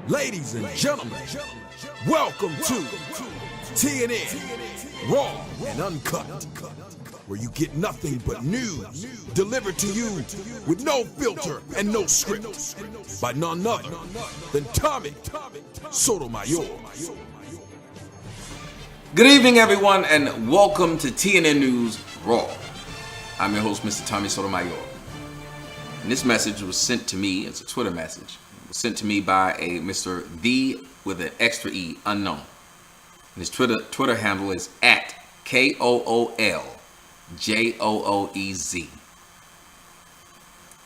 Ladies and gentlemen, welcome to TNN Raw and Uncut, where you get nothing but news delivered to you with no filter and no script by none other than Tommy Sotomayor. Good evening, everyone, and welcome to TNN News Raw. I'm your host, Mr. Tommy Sotomayor. And this message was sent to me, it's a Twitter message. It was sent to me by a Mr. V with an extra E, unknown. And his Twitter handle is at KOOLJOOEZ.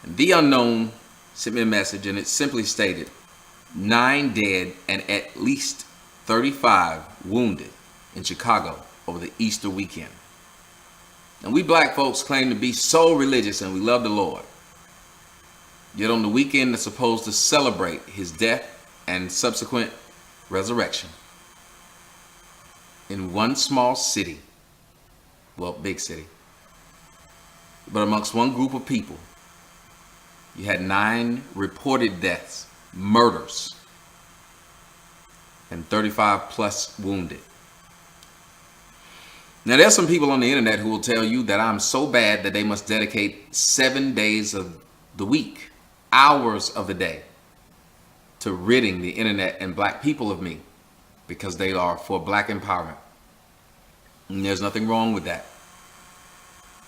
And the unknown sent me a message, and it simply stated, 9 dead and at least 35 wounded in Chicago over the Easter weekend. And we black folks claim to be so religious and we love the Lord. Yet on the weekend that's supposed to celebrate his death and subsequent resurrection, in one small city, well, big city, but amongst one group of people, you had 9 reported deaths, murders, and 35 plus wounded. Now, there's some people on the internet who will tell you that I'm so bad that they must dedicate 7 days of the week, hours of the day, to ridding the internet and black people of me because they are for black empowerment. And there's nothing wrong with that,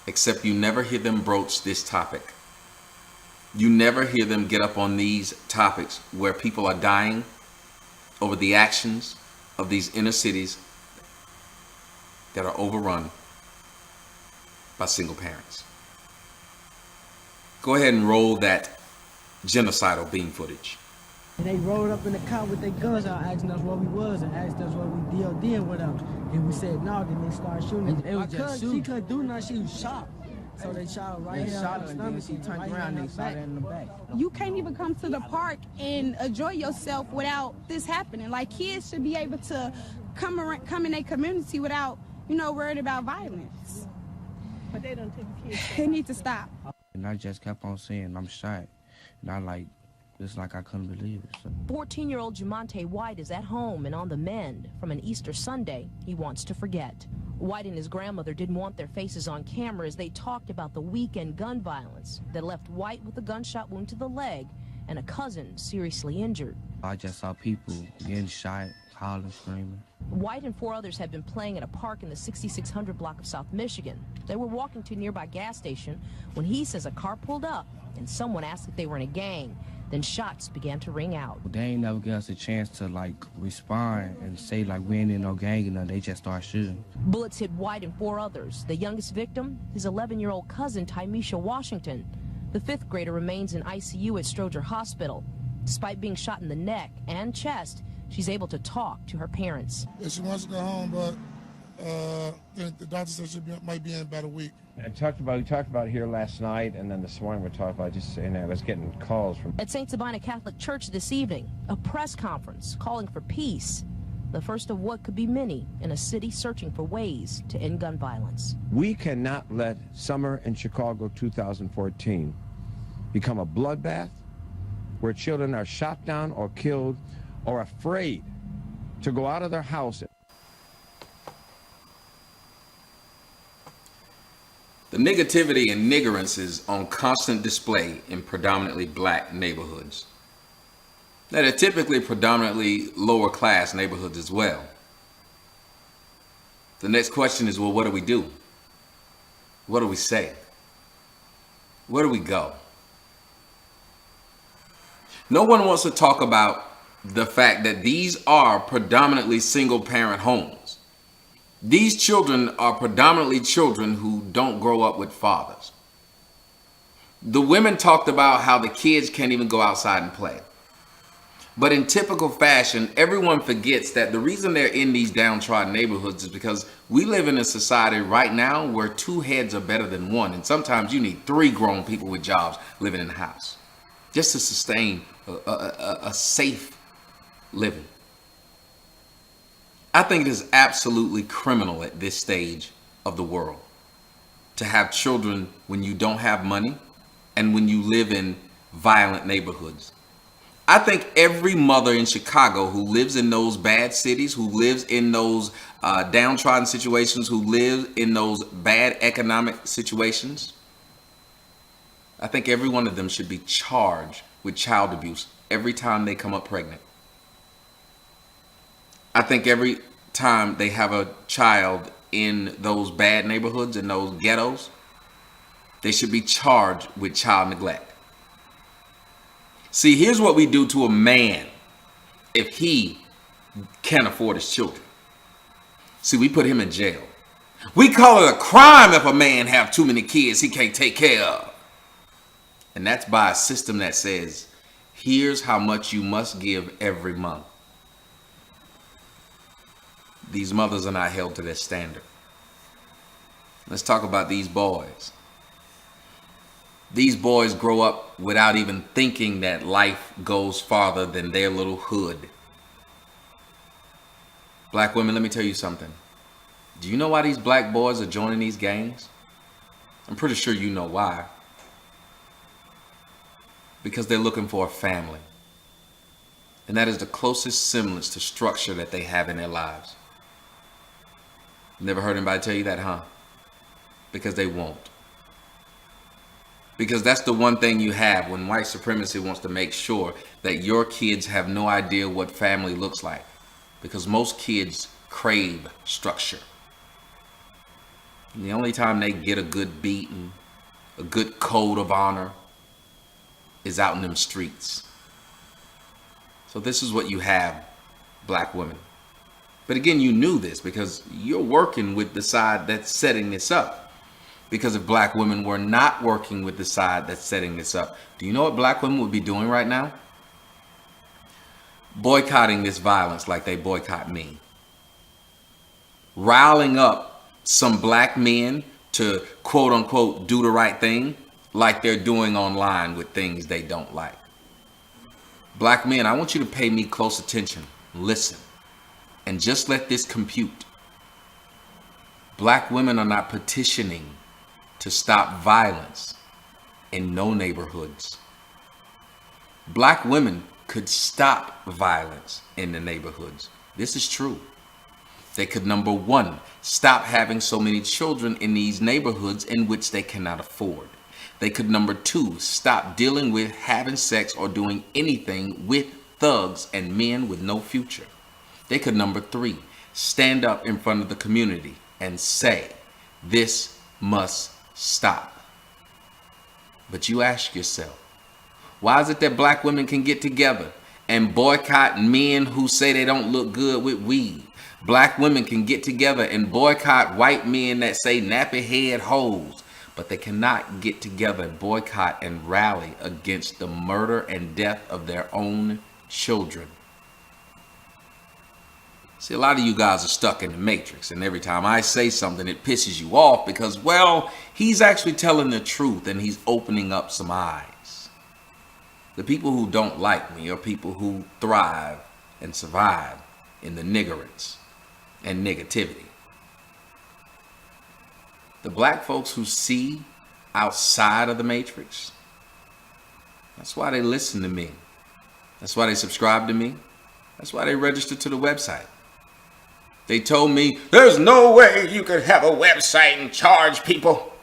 except you never hear them broach this topic. You never hear them get up on these topics where people are dying over the actions of these inner cities that are overrun by single parents. Go ahead and roll that genocidal beam footage. They rolled up in the car with their guns out, asking us where we was and asked us what we DOD'ing with them. And we said no, then they started shooting. It was just shooting. She couldn't do nothing, she was shot. So they shot her right here. Shot her, and then she turned around and they shot her in the back. You can't even come to the park and enjoy yourself without this happening. Like, kids should be able to come in their community without, worried about violence. But they don't take the kids. They need to stop. And I just kept on saying, I'm shot. And it's like I couldn't believe it. So. 14-year-old Jumonte White is at home and on the mend from an Easter Sunday he wants to forget. White and his grandmother didn't want their faces on camera as they talked about the weekend gun violence that left White with a gunshot wound to the leg and a cousin seriously injured. I just saw people getting shot, hollering, screaming. White and 4 others had been playing at a park in the 6600 block of South Michigan. They were walking to a nearby gas station when he says a car pulled up and someone asked if they were in a gang. Then shots began to ring out. They ain't never give us a chance to respond and say we ain't in no gang or nothing. They just start shooting. Bullets hit White and 4 others. The youngest victim, his 11-year-old cousin, Tymisha Washington. The 5th grader remains in ICU at Stroger Hospital. Despite being shot in the neck and chest, she's able to talk to her parents. Yeah, she wants to go home, but the doctor said she might be in about a week. We talked about it here last night, and then this morning we're talking about just saying I was getting calls from at St. Sabina Catholic Church this evening, a press conference calling for peace, the first of what could be many in a city searching for ways to end gun violence. We cannot let summer in Chicago 2014 become a bloodbath where children are shot down or killed or afraid to go out of their house. The negativity and niggerance is on constant display in predominantly black neighborhoods that are typically predominantly lower class neighborhoods as well. The next question is, well, what do we do? What do we say? Where do we go? No one wants to talk about the fact that these are predominantly single parent homes. These children are predominantly children who don't grow up with fathers. The women talked about how the kids can't even go outside and play. But in typical fashion, everyone forgets that the reason they're in these downtrodden neighborhoods is because we live in a society right now where 2 heads are better than 1. And sometimes you need 3 grown people with jobs living in the house just to sustain a safe living. I think it is absolutely criminal at this stage of the world to have children when you don't have money and when you live in violent neighborhoods. I think every mother in Chicago who lives in those bad cities, who lives in those downtrodden situations, who live in those bad economic situations, I think every one of them should be charged with child abuse every time they come up pregnant. I think every time they have a child in those bad neighborhoods, in those ghettos, they should be charged with child neglect. See, here's what we do to a man if he can't afford his children. See, we put him in jail. We call it a crime if a man have too many kids he can't take care of. And that's by a system that says, here's how much you must give every month. These mothers are not held to that standard. Let's talk about these boys. These boys grow up without even thinking that life goes farther than their little hood. Black women, let me tell you something. Do you know why these black boys are joining these gangs? I'm pretty sure you know why. Because they're looking for a family. And that is the closest semblance to structure that they have in their lives. Never heard anybody tell you that, huh? Because they won't. Because that's the one thing you have when white supremacy wants to make sure that your kids have no idea what family looks like. Because most kids crave structure. And the only time they get a good beating, a good code of honor, is out in them streets. So this is what you have, black women. But again, you knew this because you're working with the side that's setting this up. Because if black women were not working with the side that's setting this up, do you know what black women would be doing right now? Boycotting this violence like they boycott me. Riling up some black men to quote unquote do the right thing like they're doing online with things they don't like. Black men, I want you to pay me close attention. Listen. And just let this compute. Black women are not petitioning to stop violence in no neighborhoods. Black women could stop violence in the neighborhoods. This is true. They could, number one, stop having so many children in these neighborhoods in which they cannot afford. They could, number two, stop dealing with having sex or doing anything with thugs and men with no future. They could, number three, stand up in front of the community and say, this must stop. But you ask yourself, why is it that black women can get together and boycott men who say they don't look good with weed? Black women can get together and boycott white men that say nappy head hoes, but they cannot get together and boycott and rally against the murder and death of their own children. See, a lot of you guys are stuck in the matrix, and every time I say something, it pisses you off because, well, he's actually telling the truth and he's opening up some eyes. The people who don't like me are people who thrive and survive in the niggerance and negativity. The black folks who see outside of the matrix, that's why they listen to me. That's why they subscribe to me. That's why they register to the website. They told me, there's no way you could have a website and charge people.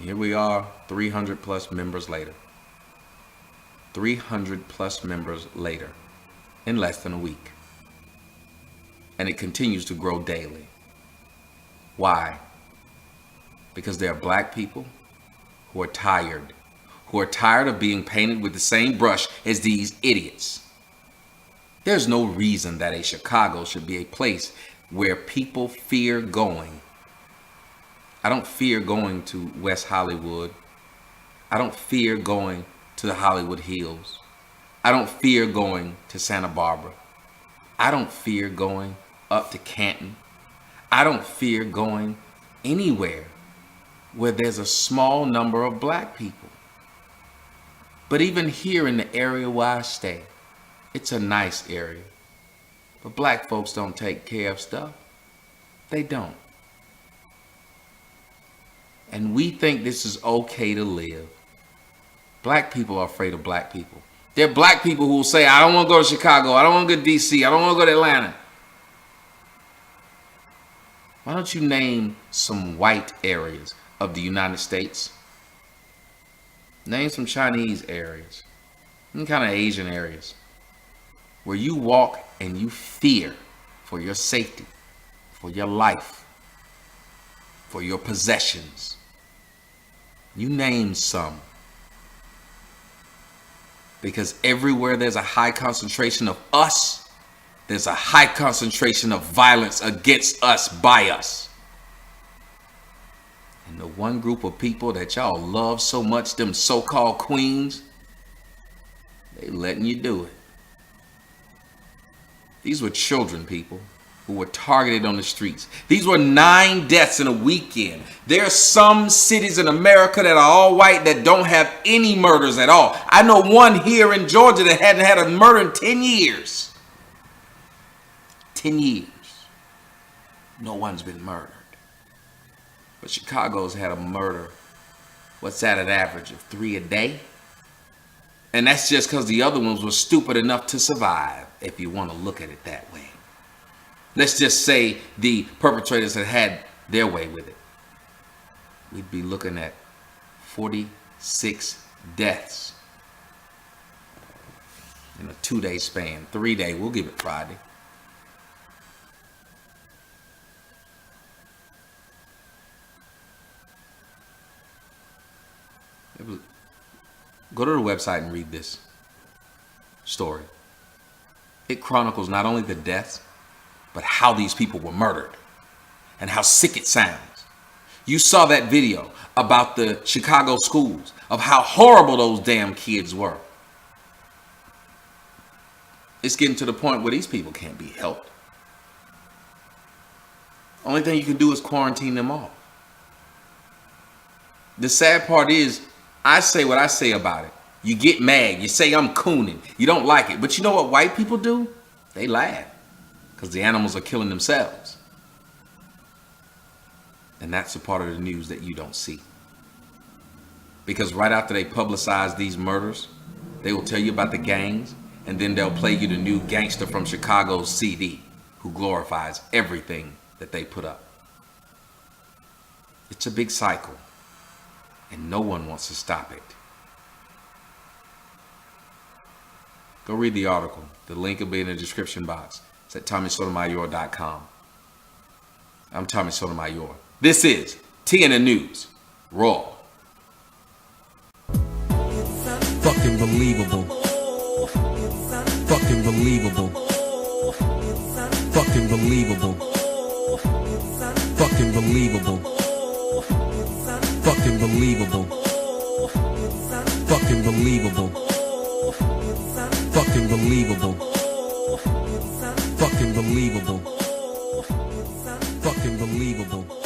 Here we are, 300 plus members later. 300 plus members later, in less than a week. And it continues to grow daily. Why? Because there are black people who are tired of being painted with the same brush as these idiots. There's no reason that a Chicago should be a place where people fear going. I don't fear going to West Hollywood. I don't fear going to the Hollywood Hills. I don't fear going to Santa Barbara. I don't fear going up to Canton. I don't fear going anywhere where there's a small number of black people. But even here in the area where I stay, it's a nice area. But black folks don't take care of stuff. They don't. And we think this is okay to live. Black people are afraid of black people. There are black people who will say, I don't want to go to Chicago. I don't want to go to D.C. I don't want to go to Atlanta. Why don't you name some white areas of the United States? Name some Chinese areas. Any kind of Asian areas. Where you walk and you fear for your safety, for your life, for your possessions. You name some. Because everywhere there's a high concentration of us, there's a high concentration of violence against us by us. And the one group of people that y'all love so much, them so-called queens, they letting you do it. These were children, people, who were targeted on the streets. These were 9 deaths in a weekend. There are some cities in America that are all white that don't have any murders at all. I know one here in Georgia that hadn't had a murder in 10 years. 10 years. No one's been murdered. But Chicago's had a murder. What's that, an average of 3 a day? And that's just because the other ones were stupid enough to survive, if you want to look at it that way. Let's just say the perpetrators had their way with it. We'd be looking at 46 deaths in a 2-day span. 3-day, we'll give it Friday. Go to the website and read this story. It chronicles not only the deaths, but how these people were murdered and how sick it sounds. You saw that video about the Chicago schools, of how horrible those damn kids were. It's getting to the point where these people can't be helped. Only thing you can do is quarantine them off. The sad part is, I say what I say about it. You get mad. You say I'm cooning. You don't like it. But you know what white people do? They laugh. Because the animals are killing themselves. And that's a part of the news that you don't see. Because right after they publicize these murders, they will tell you about the gangs. And then they'll play you the new Gangster from Chicago's CD, who glorifies everything that they put up. It's a big cycle. And no one wants to stop it. Go read the article. The link will be in the description box. It's at TommySotomayor.com. I'm Tommy Sotomayor. This is TNN News Raw. Fucking believable. Fucking believable. Fucking believable. Fucking believable. Fucking believable. Fucking believable. Fucking believable. Fucking believable. Fucking believable.